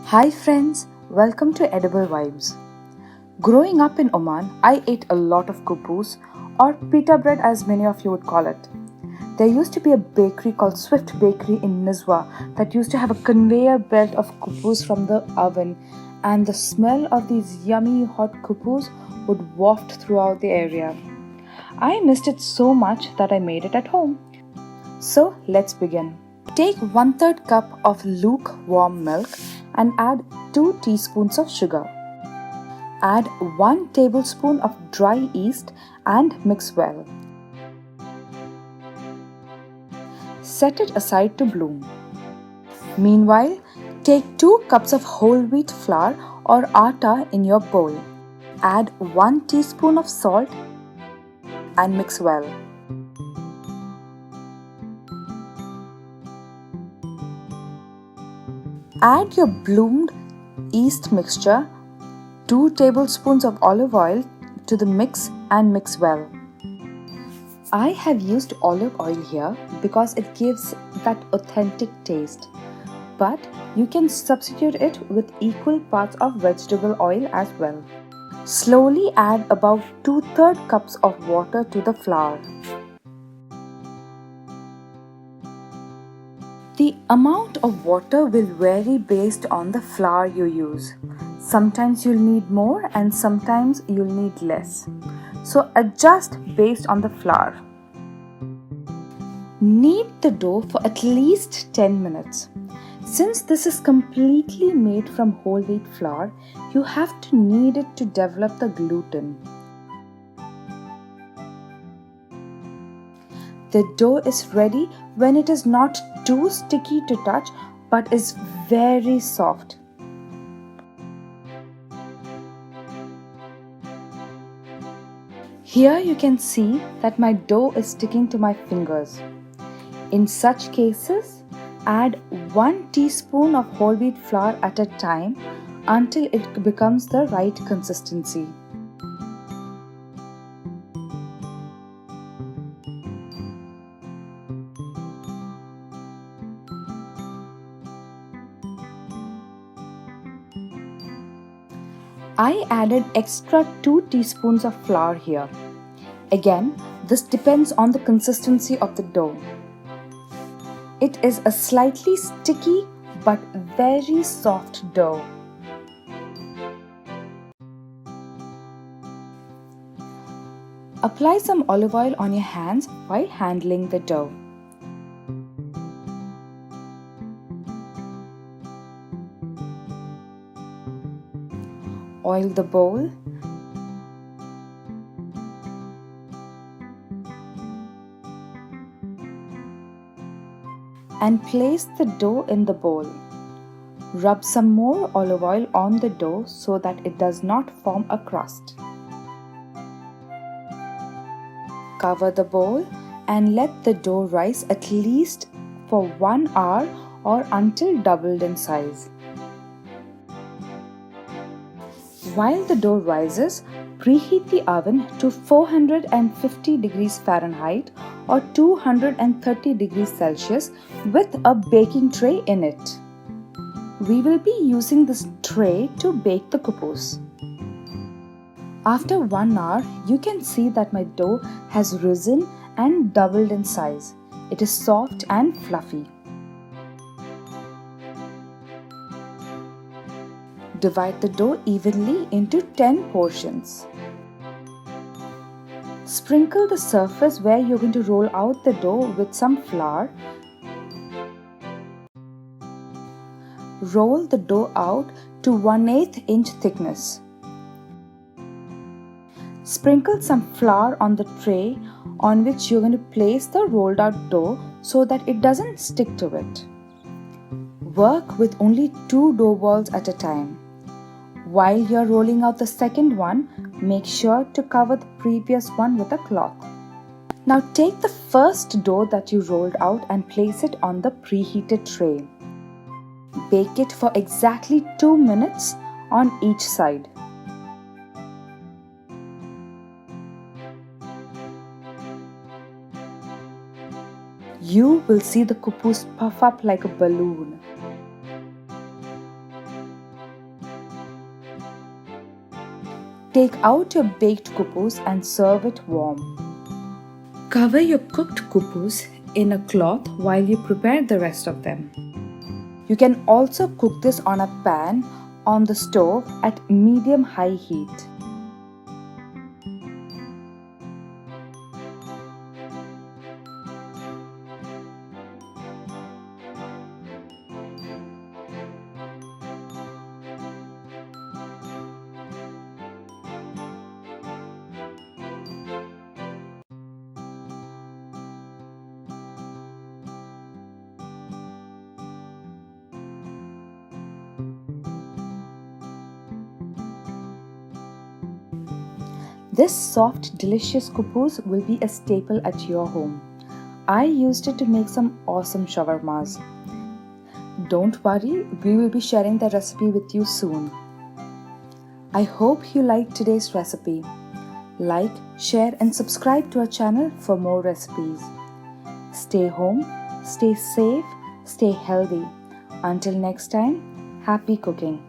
Hi friends, welcome to Edible Vibes. Growing up in Oman, I ate a lot of Kuboos or pita bread as many of you would call it. There used to be a bakery called Swift Bakery in Nizwa that used to have a conveyor belt of Kuboos from the oven, and the smell of these yummy hot Kuboos would waft throughout the area. I missed it so much that I made it at home. So let's begin. Take 1/3 cup of lukewarm milk and add 2 teaspoons of sugar. Add 1 tablespoon of dry yeast and mix well. Set it aside to bloom. Meanwhile, take 2 cups of whole wheat flour or atta in your bowl. Add 1 teaspoon of salt and mix well. Add your bloomed yeast mixture, 2 tablespoons of olive oil to the mix and mix well. I have used olive oil here because it gives that authentic taste, but you can substitute it with equal parts of vegetable oil as well. Slowly add about 2/3 cups of water to the flour. The amount of water will vary based on the flour you use. Sometimes you'll need more and sometimes you'll need less. So adjust based on the flour. Knead the dough for at least 10 minutes. Since this is completely made from whole wheat flour, you have to knead it to develop the gluten. The dough is ready when it is not too sticky to touch but is very soft. Here you can see that my dough is sticking to my fingers. In such cases, add 1 teaspoon of whole wheat flour at a time until it becomes the right consistency. I added extra 2 teaspoons of flour here. Again, this depends on the consistency of the dough. It is a slightly sticky but very soft dough. Apply some olive oil on your hands while handling the dough. Oil the bowl. And place the dough in the bowl. Rub some more olive oil on the dough so that it does not form a crust. Cover the bowl and let the dough rise at least for 1 hour or until doubled in size. While the dough rises, preheat the oven to 450 degrees Fahrenheit or 230 degrees Celsius with a baking tray in it. We will be using this tray to bake the Kuboos. After 1 hour, you can see that my dough has risen and doubled in size. It is soft and fluffy. Divide the dough evenly into 10 portions. Sprinkle the surface where you're going to roll out the dough with some flour. Roll the dough out to 1/8 inch thickness. Sprinkle some flour on the tray on which you're going to place the rolled out dough so that it doesn't stick to it. Work with only 2 dough balls at a time. While you're rolling out the second one, make sure to cover the previous one with a cloth. Now take the first dough that you rolled out and place it on the preheated tray. Bake it for exactly 2 minutes on each side. You will see the Kuboos puff up like a balloon. Take out your baked Kuboos and serve it warm. Cover your cooked Kuboos in a cloth while you prepare the rest of them. You can also cook this on a pan on the stove at medium-high heat. This soft, delicious Kuboos will be a staple at your home. I used it to make some awesome shawarmas. Don't worry, we will be sharing the recipe with you soon. I hope you liked today's recipe. Like, share and subscribe to our channel for more recipes. Stay home, stay safe, stay healthy. Until next time, happy cooking.